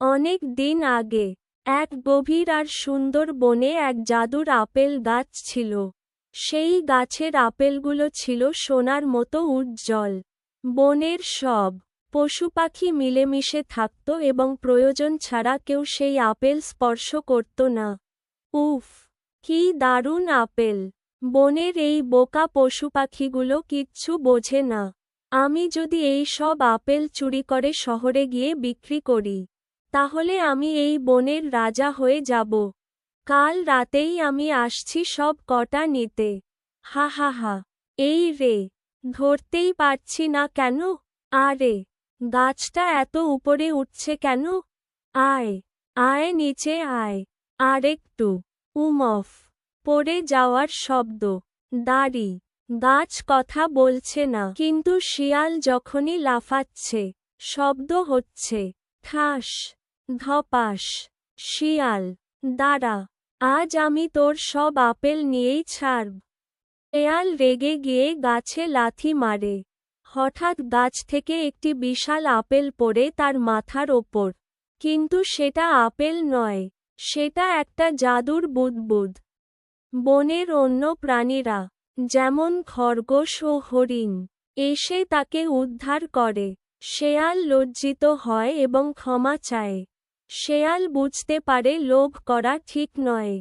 অনেক দিন আগে এক গভীর আর সুন্দর বনে এক জাদুর আপেল গাছ ছিল। সেই গাছের আপেলগুলো ছিল সোনার মতো উজ্জ্বল। বনের সব পশুপাখি মিলেমিশে থাকত এবং প্রয়োজন ছাড়া কেউ সেই আপেল স্পর্শ করত না। উফ, কী দারুণ আপেল! বনের এই বোকা পশুপাখিগুলো কিচ্ছু বোঝে না। আমি যদি এই সব আপেল চুরি করে শহরে গিয়ে বিক্রি করি, তাহলে আমি এই বনের রাজা হয়ে যাব। কাল রাতেই আমি আসছি সব কটা নিতে। হা হা হা। এই রে, ধরতেই পারছি না কেন? আরে, গাছটা এত উপরে উঠছে কেন? আয়, আয় নিচে আয়। আরেকটু। উমফ, পড়ে যাওয়ার শব্দ। দাঁড়ি, গাছ কথা বলছে না, কিন্তু শিয়াল যখনই লাফাচ্ছে, শব্দ হচ্ছে। ঠাস, ধপাস। শিয়াল, দাঁড়া, আজ আমি তোর সব আপেল নিয়েই ছাড়ব। শেয়াল রেগে গিয়ে গাছে লাথি মারে। হঠাৎ গাছ থেকে একটি বিশাল আপেল পড়ে তার মাথার ওপর। কিন্তু সেটা আপেল নয়, সেটা একটা জাদুর বুদবুদ। বনের অন্য প্রাণীরা, যেমন খরগোশ ও হরিণ, এসে তাকে উদ্ধার করে। শেয়াল লজ্জিত হয় এবং ক্ষমা চায়। শেয়াল বুঝতে পারে লোভ করা ঠিক নয়।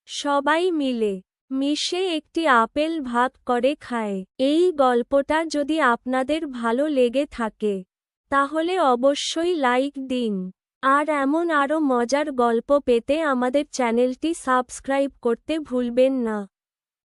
সবাই মিলে মিশে একটি আপেল ভাগ করে খায়। এই গল্পটা যদি আপনাদের ভালো লেগে থাকে, তাহলে অবশ্যই লাইক দিন। আর এমন আরও মজার গল্প পেতে আমাদের চ্যানেলটি সাবস্ক্রাইব করতে ভুলবেন না।